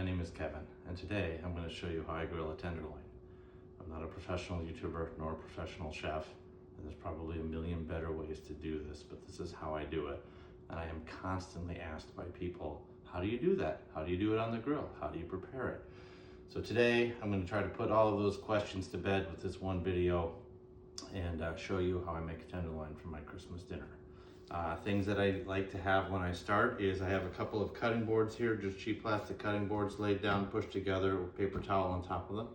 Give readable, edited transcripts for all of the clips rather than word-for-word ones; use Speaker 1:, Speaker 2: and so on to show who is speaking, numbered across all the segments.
Speaker 1: my name is Kevin, and today I'm going to show you how I grill a tenderloin. I'm not a professional YouTuber nor a professional chef, and there's probably a million better ways to do this, but this is how I do it. And I am constantly asked by people, how do you do that? How do you do it on the grill? How do you prepare it? So today I'm going to try to put all of those questions to bed with this one video and show you how I make a tenderloin for my Christmas dinner. Things that I like to have when I start is I have a couple of cutting boards here, just cheap plastic cutting boards laid down, pushed together with paper towel on top of them.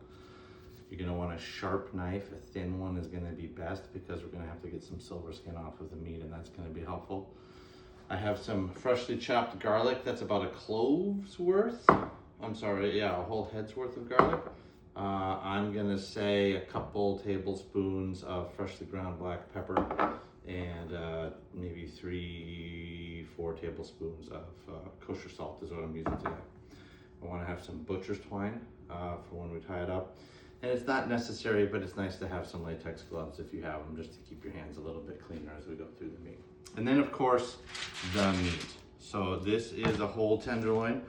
Speaker 1: You're going to want a sharp knife. A thin one is going to be best because we're going to have to get some silver skin off of the meat, and that's going to be helpful. I have some freshly chopped garlic. That's about a clove's worth. I'm sorry, yeah, a whole head's worth of garlic. I'm going to say a couple tablespoons of freshly ground black pepper and maybe 3-4 tablespoons of kosher salt is what I'm using today. I want to have some butcher's twine for when we tie it up. And it's not necessary, but it's nice to have some latex gloves if you have them, just to keep your hands a little bit cleaner as we go through the meat. And then of course, the meat. So this is a whole tenderloin.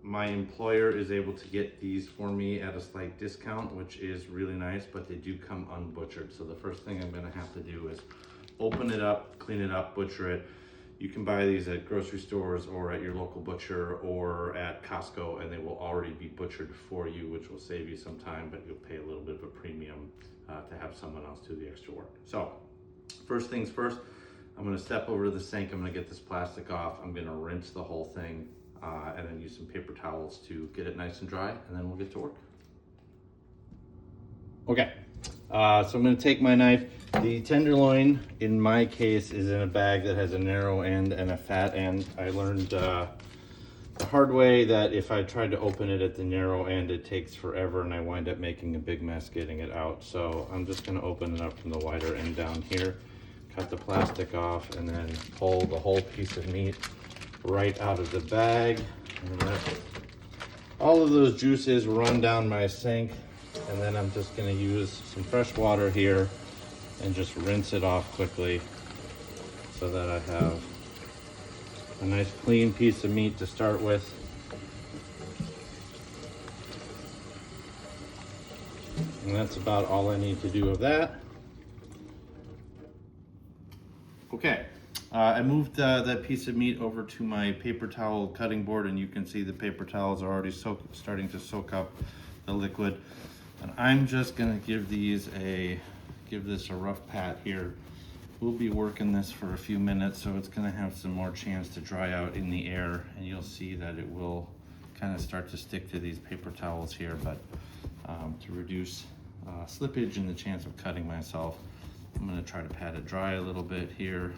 Speaker 1: My employer is able to get these for me at a slight discount, which is really nice, but they do come unbutchered. So the first thing I'm gonna have to do is open it up, clean it up, butcher it. You can buy these at grocery stores or at your local butcher or at Costco, and they will already be butchered for you, which will save you some time, but you'll pay a little bit of a premium to have someone else do the extra work. So first things first, I'm gonna step over to the sink. I'm gonna get this plastic off. I'm gonna rinse the whole thing and then use some paper towels to get it nice and dry, and then we'll get to work. Okay, so I'm gonna take my knife. The tenderloin, in my case, is in a bag that has a narrow end and a fat end. I learned the hard way that if I tried to open it at the narrow end, it takes forever and I wind up making a big mess getting it out. So I'm just gonna open it up from the wider end down here, cut the plastic off, and then pull the whole piece of meat right out of the bag, and let all of those juices run down my sink. And then I'm just going to use some fresh water here and just rinse it off quickly so that I have a nice clean piece of meat to start with. And that's about all I need to do of that. Okay. I moved that piece of meat over to my paper towel cutting board, and you can see the paper towels are already starting to soak up the liquid. And I'm just gonna give this a rough pat here. We'll be working this for a few minutes, so it's gonna have some more chance to dry out in the air, and you'll see that it will kind of start to stick to these paper towels here, but to reduce slippage and the chance of cutting myself, I'm gonna try to pat it dry a little bit here.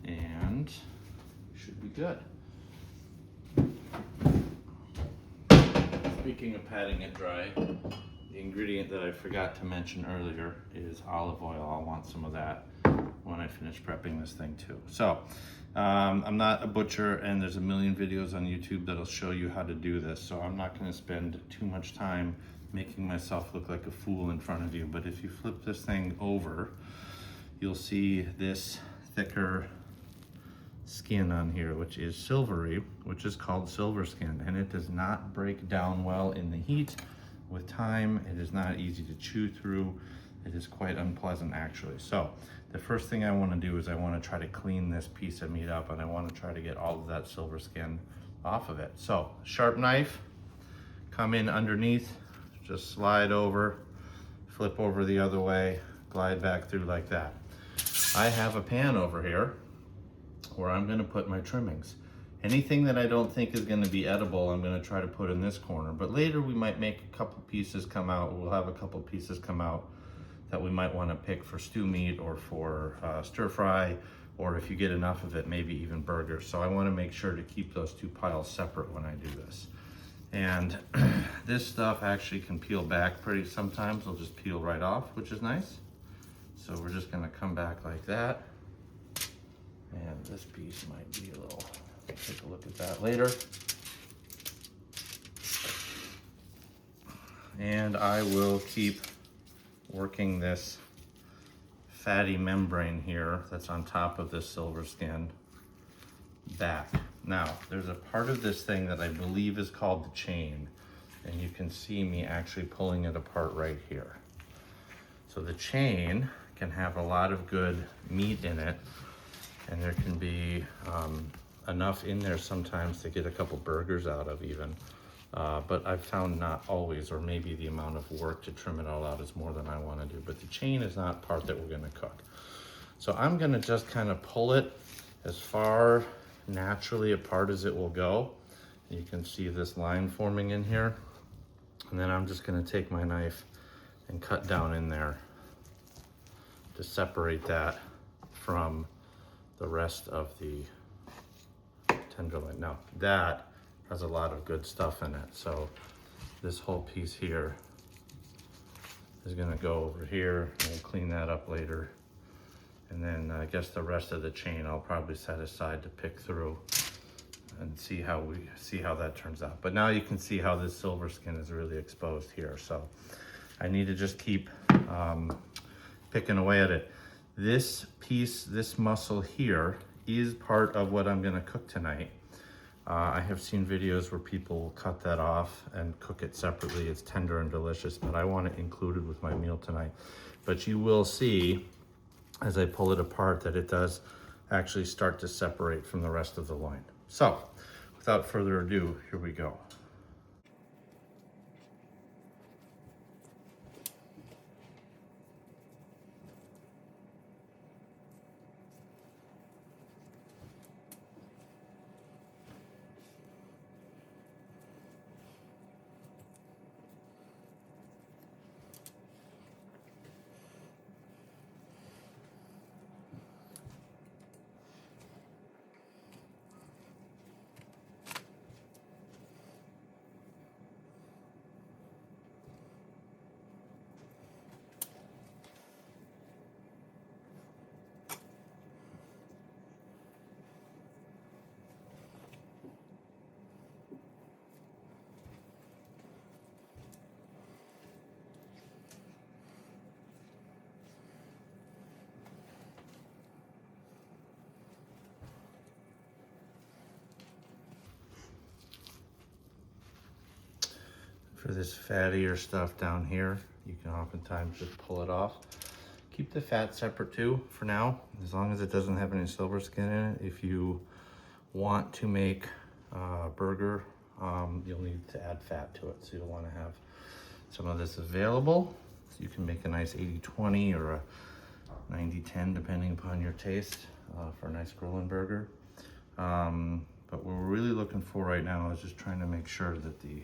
Speaker 1: And should be good. Speaking of patting it dry, the ingredient that I forgot to mention earlier is olive oil. I'll want some of that when I finish prepping this thing too. So I'm not a butcher, and there's a million videos on YouTube that'll show you how to do this, so I'm not going to spend too much time making myself look like a fool in front of you. But if you flip this thing over, you'll see this thicker skin on here, which is silvery, which is called silver skin, and it does not break down well in the heat. With time, it is not easy to chew through. It is quite unpleasant, actually. So the first thing I want to do is I want to try to clean this piece of meat up, and I want to try to get all of that silver skin off of it. So sharp knife, come in underneath, just slide over, flip over the other way, glide back through like that. I have a pan over here where I'm going to put my trimmings. Anything that I don't think is going to be edible, I'm going to try to put in this corner. But later we might make a couple pieces come out. We'll have a couple pieces come out that we might want to pick for stew meat or for stir fry, or if you get enough of it, maybe even burgers. So I want to make sure to keep those two piles separate when I do this. And this stuff actually can peel back pretty, sometimes it'll just peel right off, which is nice. So we're just going to come back like that. And this piece might be a little, take a look at that later. And I will keep working this fatty membrane here that's on top of this silver skin back. Now, there's a part of this thing that I believe is called the chain, and you can see me actually pulling it apart right here. So the chain can have a lot of good meat in it, and there can be enough in there sometimes to get a couple burgers out of even. But I've found not always, or maybe the amount of work to trim it all out is more than I want to do. But the chain is not part that we're going to cook. So I'm going to just kind of pull it as far naturally apart as it will go. You can see this line forming in here. And then I'm just going to take my knife and cut down in there to separate that from the rest of the tenderloin. Now that has a lot of good stuff in it. So this whole piece here is gonna go over here, and we'll clean that up later. And then I guess the rest of the chain I'll probably set aside to pick through and see how that turns out. But now you can see how this silver skin is really exposed here. So I need to just keep picking away at it. This piece, this muscle here, is part of what I'm gonna cook tonight. I have seen videos where people will cut that off and cook it separately. It's tender and delicious, but I want it included with my meal tonight. But you will see, as I pull it apart, that it does actually start to separate from the rest of the loin. So, without further ado, here we go. For this fattier stuff down here, you can oftentimes just pull it off. Keep the fat separate too for now, as long as it doesn't have any silver skin in it. If you want to make a burger, you'll need to add fat to it. So you'll want to have some of this available. So you can make a nice 80-20 or a 90-10, depending upon your taste, for a nice grilling burger. But what we're really looking for right now is just trying to make sure that the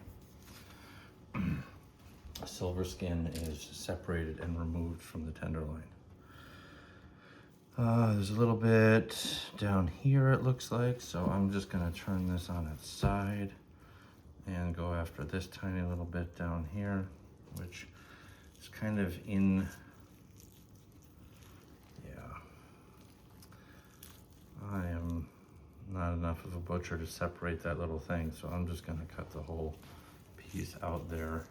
Speaker 1: silver skin is separated and removed from the tenderloin. There's a little bit down here, it looks like, so I'm just going to turn this on its side and go after this tiny little bit down here, which is kind of in, I am not enough of a butcher to separate that little thing, so I'm just going to cut the whole piece out there.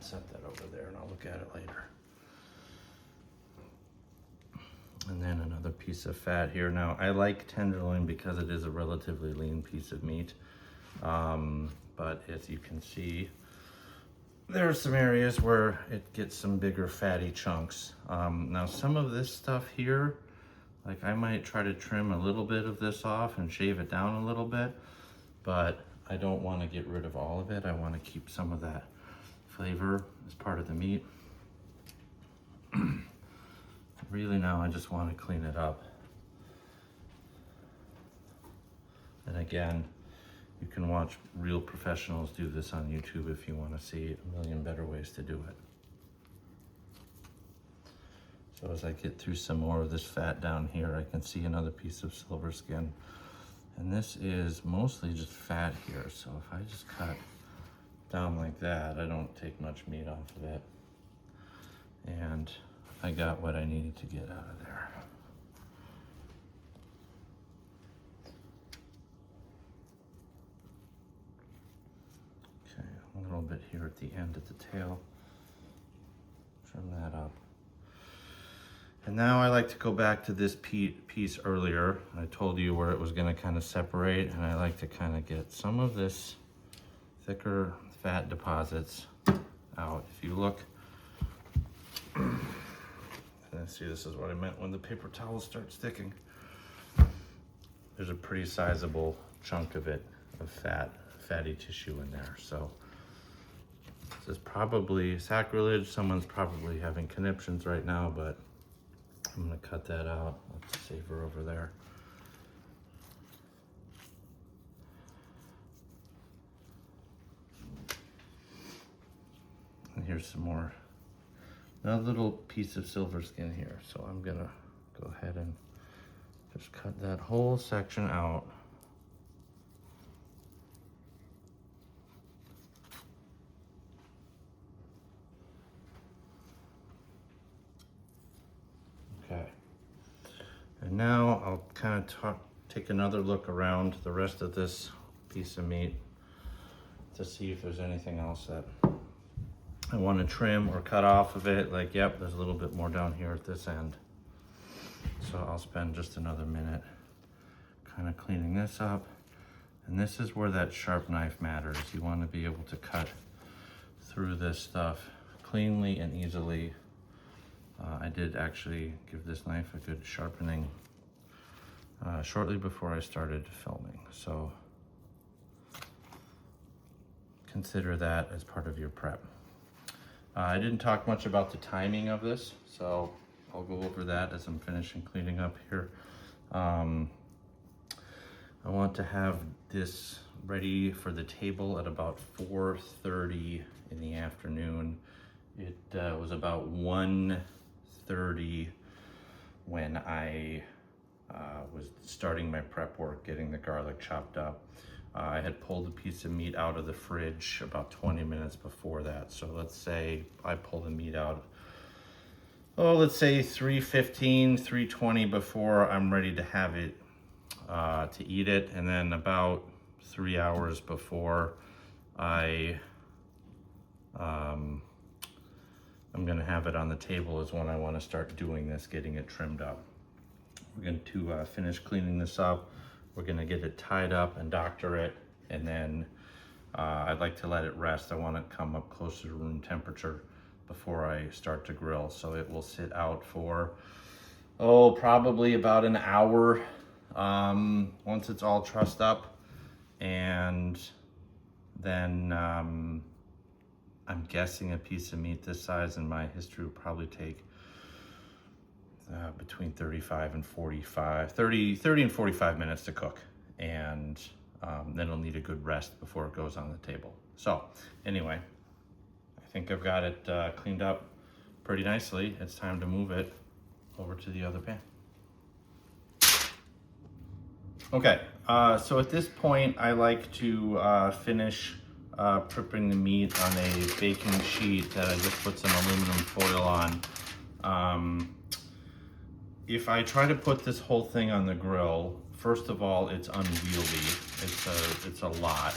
Speaker 1: Set that over there and I'll look at it later. And then another piece of fat here. Now I like tenderloin because it is a relatively lean piece of meat, but as you can see, there are some areas where it gets some bigger fatty chunks. Now some of this stuff here, like I might try to trim a little bit of this off and shave it down a little bit, but I don't want to get rid of all of it. I want to keep some of that flavor as part of the meat. Really now I just want to clean it up. And again, you can watch real professionals do this on YouTube if you want to see a million better ways to do it. So as I get through some more of this fat down here, I can see another piece of silver skin. And this is mostly just fat here. So if I just cut down like that, I don't take much meat off of it. And I got what I needed to get out of there. Okay, a little bit here at the end at the tail. Trim that up. And now I like to go back to this piece earlier. I told you where it was gonna kind of separate, and I like to kind of get some of this thicker fat deposits out. If you look, and see, this is what I meant when the paper towel starts sticking. There's a pretty sizable chunk of it, of fatty tissue in there. So this is probably sacrilege. Someone's probably having conniptions right now, but I'm gonna cut that out. Let's save her over there. And here's some more, another little piece of silver skin here. So I'm gonna go ahead and just cut that whole section out. Okay. And now I'll kind of take another look around the rest of this piece of meat to see if there's anything else that I want to trim or cut off of it. Like, yep, there's a little bit more down here at this end. So I'll spend just another minute kind of cleaning this up. And this is where that sharp knife matters. You want to be able to cut through this stuff cleanly and easily. I did actually give this knife a good sharpening shortly before I started filming. So consider that as part of your prep. I didn't talk much about the timing of this, so I'll go over that as I'm finishing cleaning up here. I want to have this ready for the table at about 4:30 in the afternoon. It was about 1:30 when I was starting my prep work, getting the garlic chopped up. I had pulled a piece of meat out of the fridge about 20 minutes before that. So let's say I pull the meat out, let's say 3:15, 3:20 before I'm ready to have it, to eat it. And then about 3 hours before I'm gonna have it on the table is when I wanna start doing this, getting it trimmed up. We're going to finish cleaning this up. We're gonna get it tied up and doctor it, and then I'd like to let it rest. I want it to come up closer to room temperature before I start to grill. So it will sit out for, probably about an hour once it's all trussed up. And then I'm guessing a piece of meat this size in my history will probably take between 30 and 45 minutes to cook, and then it'll need a good rest before it goes on the table. So anyway, I think I've got it cleaned up pretty nicely. It's time to move it over to the other pan. Okay, so at this point I like to finish prepping the meat on a baking sheet that I just put some aluminum foil on. If I try to put this whole thing on the grill, first of all, it's unwieldy. It's a lot.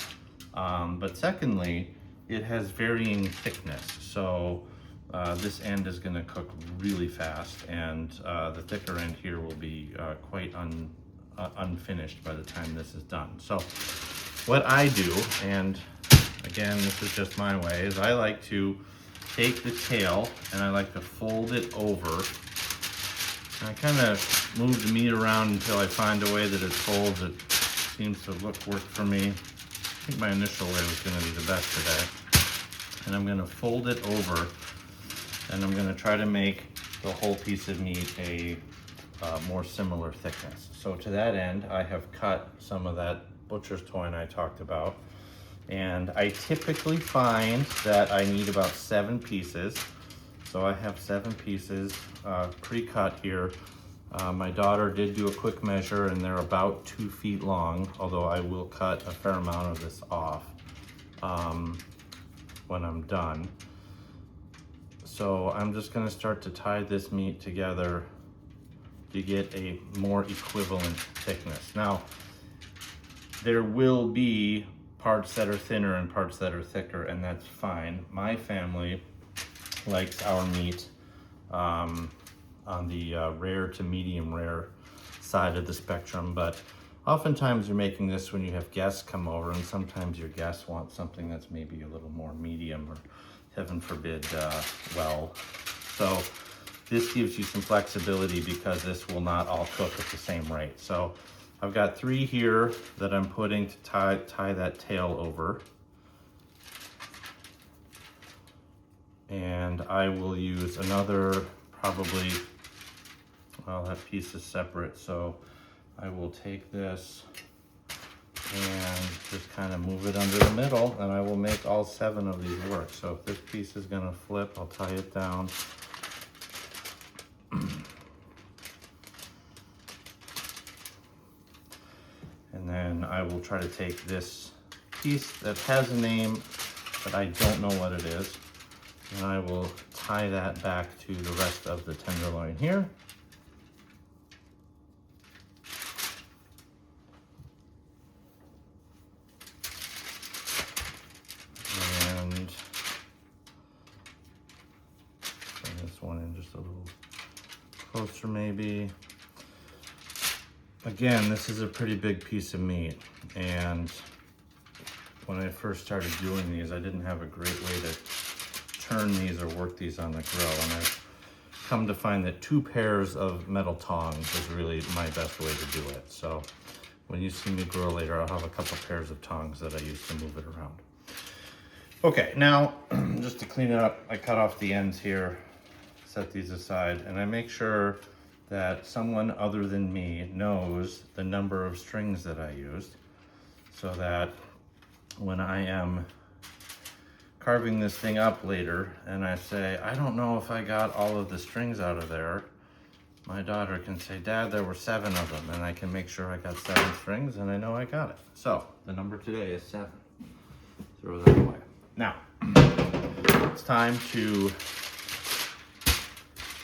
Speaker 1: But secondly, it has varying thickness. So this end is gonna cook really fast, and the thicker end here will be quite unfinished by the time this is done. So what I do, and again, this is just my way, is I like to take the tail and I like to fold it over. I kind of move the meat around until I find a way that it folds. It seems to work for me. I think my initial way was going to be the best today. And I'm going to fold it over, and I'm going to try to make the whole piece of meat a more similar thickness. So to that end, I have cut some of that butcher's twine I talked about. And I typically find that I need about 7 pieces. So I have 7 pieces pre-cut here. My daughter did do a quick measure, and they're about 2 feet long, although I will cut a fair amount of this off when I'm done. So I'm just gonna start to tie this meat together to get a more equivalent thickness. Now, there will be parts that are thinner and parts that are thicker, and that's fine. My family likes our meat on the rare to medium rare side of the spectrum, but oftentimes you're making this when you have guests come over, and sometimes your guests want something that's maybe a little more medium or, heaven forbid, well. So this gives you some flexibility because this will not all cook at the same rate. So I've got 3 here that I'm putting to tie that tail over. And I will use another, probably, well, that piece is separate, so I will take this and just kind of move it under the middle, and I will make all 7 of these work. So if this piece is gonna flip, I'll tie it down. And then I will try to take this piece that has a name, but I don't know what it is, and I will tie that back to the rest of the tenderloin here. And bring this one in just a little closer maybe. Again, this is a pretty big piece of meat, and when I first started doing these, I didn't have a great way to turn these or work these on the grill, and I've come to find that 2 pairs of metal tongs is really my best way to do it. So when you see me grill later, I'll have a couple pairs of tongs that I use to move it around. Okay, now just to clean it up, I cut off the ends here, set these aside, and I make sure that someone other than me knows the number of strings that I used, so that when I am carving this thing up later and I say, I don't know if I got all of the strings out of there, my daughter can say, Dad, there were 7 of them, and I can make sure I got 7 strings, and I know I got it. So the number today is 7. Throw that away. Now, it's time to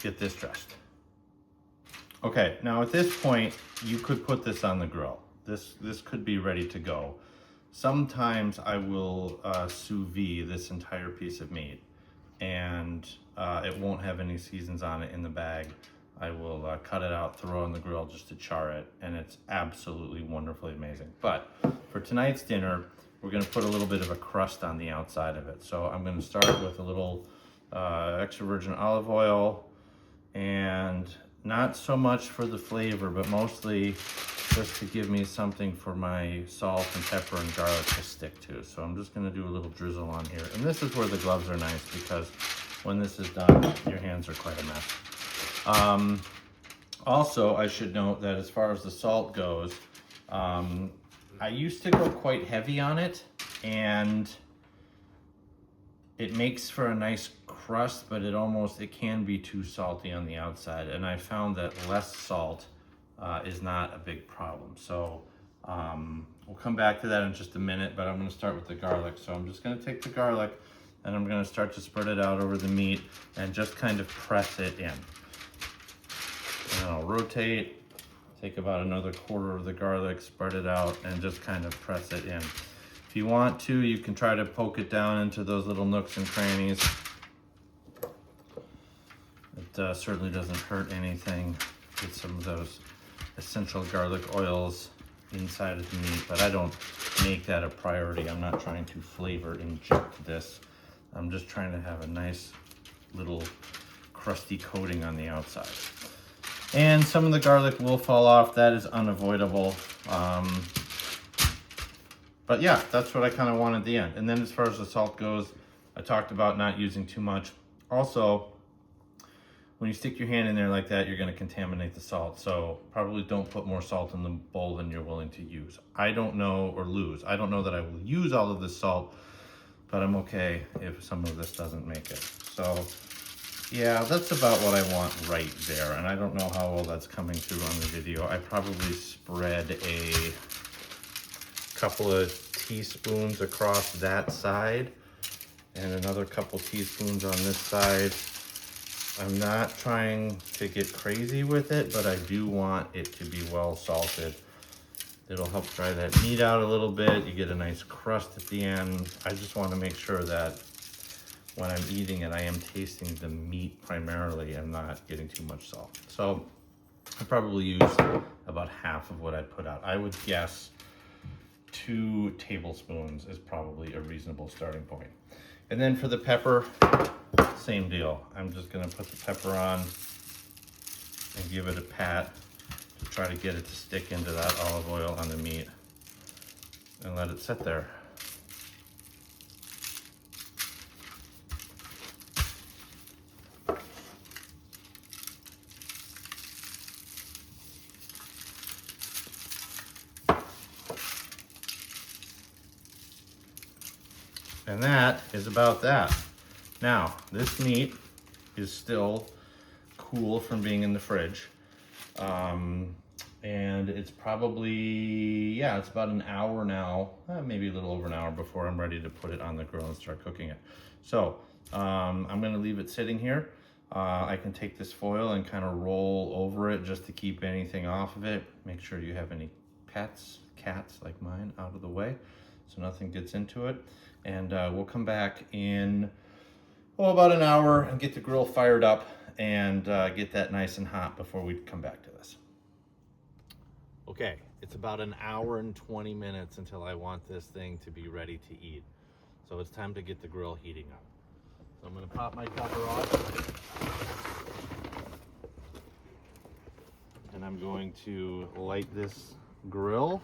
Speaker 1: get this dressed. Okay, now at this point, you could put this on the grill. This could be ready to go. Sometimes I will sous vide this entire piece of meat, and it won't have any seasons on it in the bag. I will cut it out, throw it on the grill just to char it, and it's absolutely wonderfully amazing. But for tonight's dinner, we're gonna put a little bit of a crust on the outside of it. So I'm gonna start with a little extra virgin olive oil, and not so much for the flavor, but mostly just to give me something for my salt and pepper and garlic to stick to. So I'm just gonna do a little drizzle on here. And this is where the gloves are nice, because when this is done, your hands are quite a mess. Also, I should note that as far as the salt goes, I used to go quite heavy on it, and it makes for a nice crust, but it can be too salty on the outside. And I found that less salt is not a big problem. So we'll come back to that in just a minute, but I'm gonna start with the garlic. So I'm just gonna take the garlic and I'm gonna start to spread it out over the meat and just kind of press it in. And I'll rotate, take about another quarter of the garlic, spread it out, and just kind of press it in. If you want to, you can try to poke it down into those little nooks and crannies. It certainly doesn't hurt anything. Get some of those essential garlic oils inside of the meat, but I don't make that a priority. I'm not trying to flavor inject this. I'm just trying to have a nice little crusty coating on the outside. And some of the garlic will fall off. That is unavoidable. But yeah, that's what I kind of want at the end. And then as far as the salt goes, I talked about not using too much. Also, when you stick your hand in there like that, you're going to contaminate the salt. So probably don't put more salt in the bowl than you're willing to use. I don't know, or lose. I don't know that I will use all of this salt, but I'm okay if some of this doesn't make it. So yeah, that's about what I want right there. And I don't know how well that's coming through on the video. I probably spread a couple of teaspoons across that side and another couple teaspoons on this side. I'm not trying to get crazy with it, but I do want it to be well salted. It'll help dry that meat out a little bit. You get a nice crust at the end. I just want to make sure that when I'm eating it, I am tasting the meat primarily and not getting too much salt. So I probably use about half of what I put out. I would guess 2 tablespoons is probably a reasonable starting point. And then for the pepper, same deal. I'm just gonna put the pepper on and give it a pat to try to get it to stick into that olive oil on the meat and let it sit there. And that is about that. Now, this meat is still cool from being in the fridge. And it's probably, yeah, it's about an hour now, maybe a little over an hour before I'm ready to put it on the grill and start cooking it. So I'm gonna leave it sitting here. I can take this foil and kind of roll over it just to keep anything off of it. Make sure you have any pets, cats like mine, out of the way so nothing gets into it. And we'll come back in, about an hour and get the grill fired up and get that nice and hot before we come back to this. Okay, it's about an hour and 20 minutes until I want this thing to be ready to eat. So it's time to get the grill heating up. So I'm gonna pop my cover off. And I'm going to light this grill.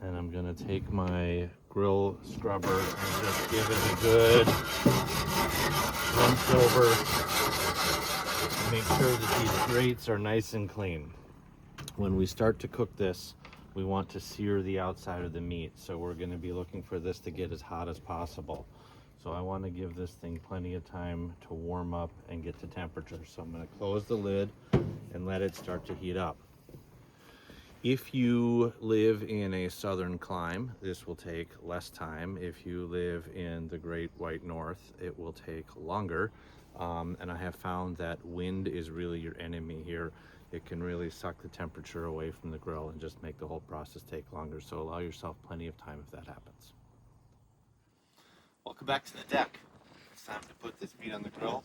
Speaker 1: And I'm gonna take my grill scrubber and just give it a good once over. Make sure that these grates are nice and clean. When we start to cook this, we want to sear the outside of the meat. So we're gonna be looking for this to get as hot as possible. So I wanna give this thing plenty of time to warm up and get to temperature. So I'm gonna close the lid and let it start to heat up. If you live in a southern clime, this will take less time. If you live in the Great White North, it will take longer. And I have found that wind is really your enemy here. It can really suck the temperature away from the grill and just make the whole process take longer. So allow yourself plenty of time if that happens. Welcome back to the deck. It's time to put this meat on the grill.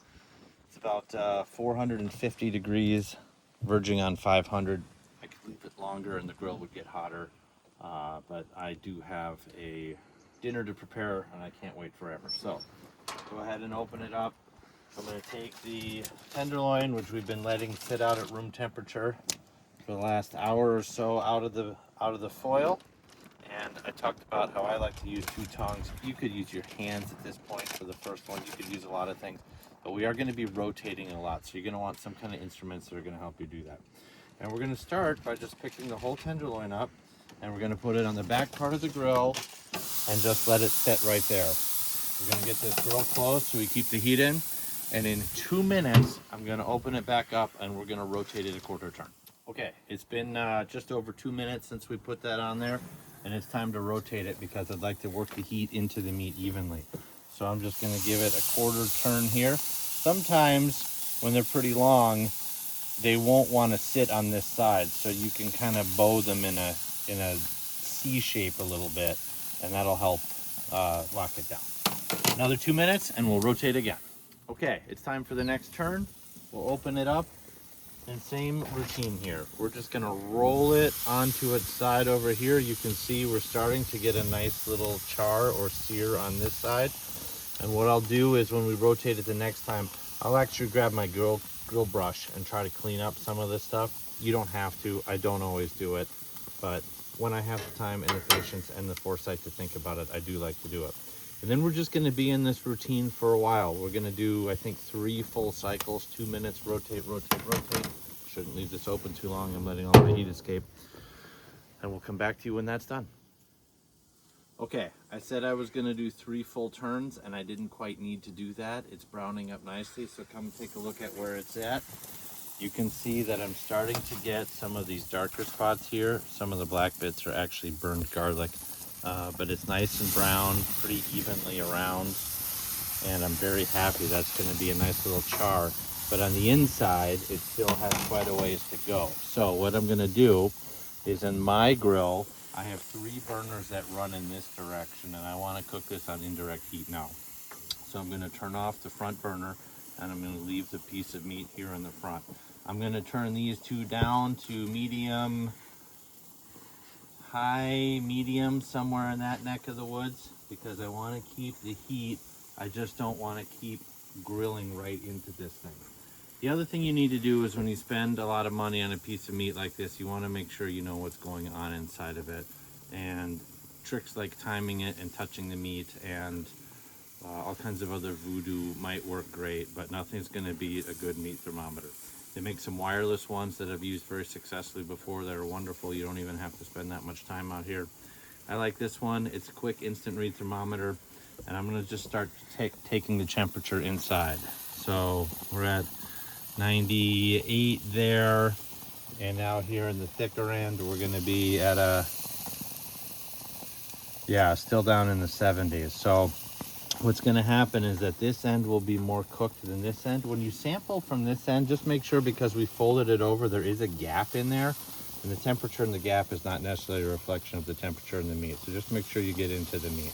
Speaker 1: It's about 450 degrees, verging on 500. I could leave it longer and the grill would get hotter, but I do have a dinner to prepare and I can't wait forever. So go ahead and open it up. I'm going to take the tenderloin, which we've been letting sit out at room temperature for the last hour or so, out of the foil. And I talked about how I like to use 2 tongs. You could use your hands at this point for the first one. You could use a lot of things, but we are going to be rotating a lot, so you're going to want some kind of instruments that are going to help you do that. And we're going to start by just picking the whole tenderloin up, and we're going to put it on the back part of the grill and just let it sit right there. We're going to get this grill closed so we keep the heat in. And in 2 minutes, I'm going to open it back up and we're going to rotate it a quarter turn. Okay, it's been just over 2 minutes since we put that on there, and it's time to rotate it because I'd like to work the heat into the meat evenly. So I'm just going to give it a quarter turn here. Sometimes when they're pretty long, they won't want to sit on this side, so you can kind of bow them in a C shape a little bit, and that'll help lock it down. Another 2 minutes and we'll rotate again. Okay, it's time for the next turn. We'll open it up and same routine here. We're just gonna roll it onto its side over here. You can see we're starting to get a nice little char or sear on this side. And what I'll do is when we rotate it the next time, I'll actually grab my grill brush and try to clean up some of this stuff. You don't have to, I don't always do it, but when I have the time and the patience and the foresight to think about it, I do like to do it. And then we're just going to be in this routine for a while. We're going to do, I think, 3 full cycles, 2 minutes, rotate, rotate, rotate. Shouldn't leave this open too long. I'm letting all the heat escape. And we'll come back to you when that's done. Okay, I said I was going to do 3 full turns, and I didn't quite need to do that. It's browning up nicely, so come take a look at where it's at. You can see that I'm starting to get some of these darker spots here. Some of the black bits are actually burned garlic. But it's nice and brown, pretty evenly around, and I'm very happy. That's going to be a nice little char. But on the inside, it still has quite a ways to go. So what I'm going to do is in my grill, I have 3 burners that run in this direction, and I want to cook this on indirect heat now. So I'm going to turn off the front burner, and I'm going to leave the piece of meat here in the front. I'm going to turn these 2 down to medium, high, medium, somewhere in that neck of the woods, because I want to keep the heat. I just don't want to keep grilling right into this thing. The other thing you need to do is when you spend a lot of money on a piece of meat like this, you want to make sure you know what's going on inside of it. And tricks like timing it and touching the meat and all kinds of other voodoo might work great, but nothing's going to beat a good meat thermometer. They make some wireless ones that I've used very successfully before that are wonderful. You don't even have to spend that much time out here. I like this one. It's a quick instant read thermometer, and I'm going to just start taking the temperature inside. So we're at 98 there, and now here in the thicker end we're going to be at still down in the 70s. So what's going to happen is that this end will be more cooked than this end. When you sample from this end, just make sure, because we folded it over, there is a gap in there, and the temperature in the gap is not necessarily a reflection of the temperature in the meat. So just make sure you get into the meat.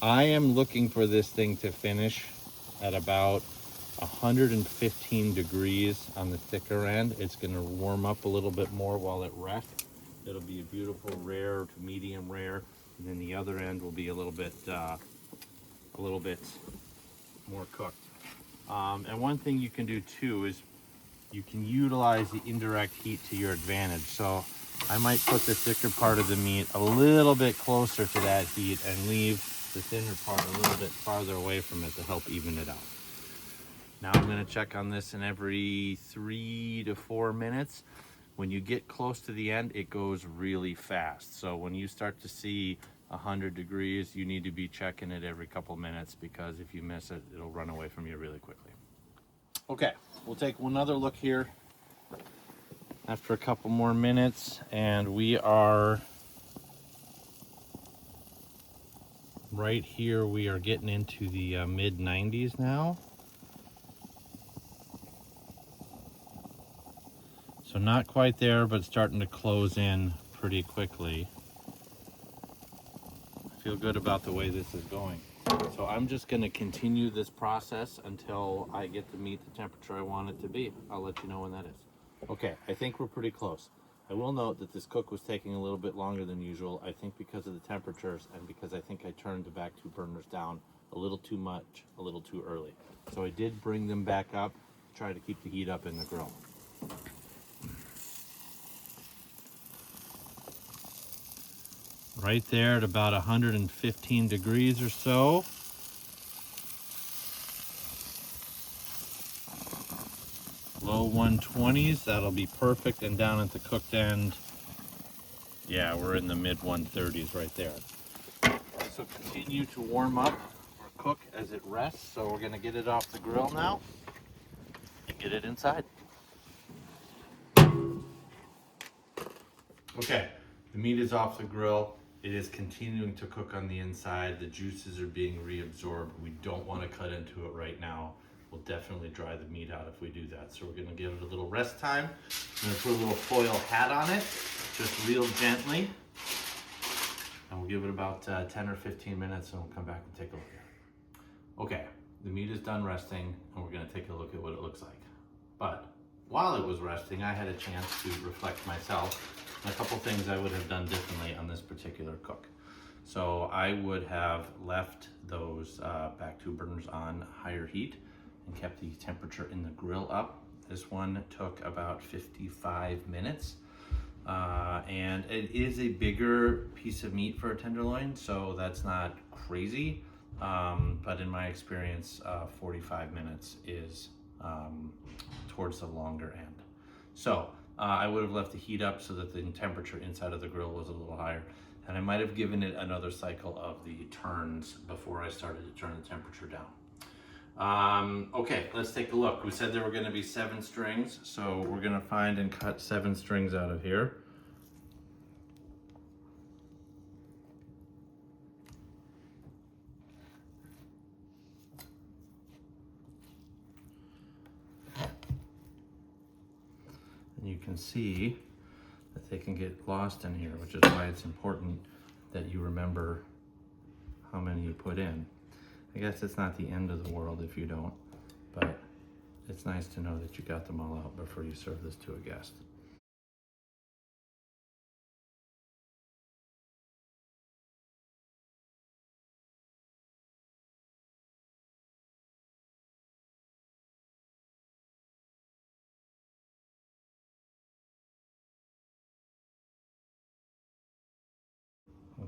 Speaker 1: I am looking for this thing to finish at about 115 degrees on the thicker end. It's going to warm up a little bit more while it rests. It'll be a beautiful rare to medium rare, and then the other end will be a little bit more cooked. And one thing you can do too is you can utilize the indirect heat to your advantage. So I might put the thicker part of the meat a little bit closer to that heat and leave the thinner part a little bit farther away from it to help even it out. Now I'm going to check on this in every 3 to 4 minutes. When you get close to the end, it goes really fast. So when you start to see 100 degrees, you need to be checking it every couple minutes, because if you miss it, it'll run away from you really quickly. Okay, we'll take another look here after a couple more minutes, and we are right here. We are getting into the mid 90s now. So not quite there, but starting to close in pretty quickly. I feel good about the way this is going. So I'm just going to continue this process until I get the meat the temperature I want it to be. I'll let you know when that is. Okay, I think we're pretty close. I will note that this cook was taking a little bit longer than usual, I think because of the temperatures and because I think I turned the back 2 burners down a little too much, a little too early. So I did bring them back up, try to keep the heat up in the grill. Right there at about 115 degrees or so. Low 120s, that'll be perfect. And down at the cooked end, yeah, we're in the mid 130s right there. So continue to warm up or cook as it rests. So we're gonna get it off the grill now and get it inside. Okay, the meat is off the grill. It is continuing to cook on the inside. The juices are being reabsorbed. We don't want to cut into it right now. We'll definitely dry the meat out if we do that. So we're going to give it a little rest time. I'm going to put a little foil hat on it, just real gently. And we'll give it about 10 or 15 minutes and we'll come back and take a look at it. Okay, the meat is done resting and we're going to take a look at what it looks like. But while it was resting, I had a chance to reflect myself on a couple things I would have done differently on this particular cook. So I would have left those back 2 burners on higher heat and kept the temperature in the grill up. This one took about 55 minutes. And it is a bigger piece of meat for a tenderloin, so that's not crazy. But in my experience, 45 minutes is towards the longer end. So I would have left the heat up so that the temperature inside of the grill was a little higher. And I might have given it another cycle of the turns before I started to turn the temperature down. Okay, let's take a look. We said there were going to be 7 strings, so we're going to find and cut 7 strings out of here. And you can see that they can get lost in here, which is why it's important that you remember how many you put in. I guess it's not the end of the world if you don't, but it's nice to know that you got them all out before you serve this to a guest.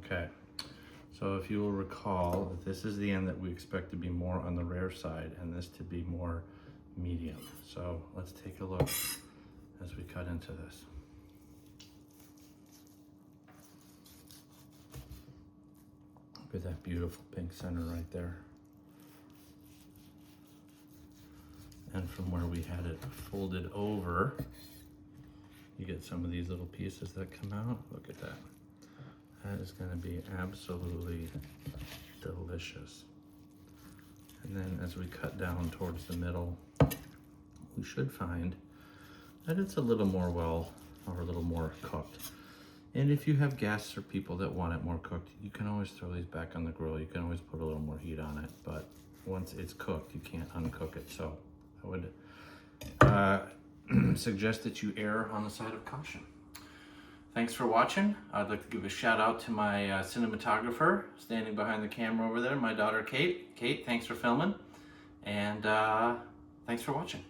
Speaker 1: Okay, so if you will recall, this is the end that we expect to be more on the rare side and this to be more medium. So let's take a look as we cut into this. Look at that beautiful pink center right there. And from where we had it folded over, you get some of these little pieces that come out. Look at that. That is going to be absolutely delicious. And then as we cut down towards the middle, we should find that it's a little more or a little more cooked. And if you have guests or people that want it more cooked, you can always throw these back on the grill. You can always put a little more heat on it, but once it's cooked, you can't uncook it. So I would suggest that you err on the side of caution. Thanks for watching. I'd like to give a shout out to my cinematographer standing behind the camera over there, my daughter Kate. Kate, thanks for filming, and thanks for watching.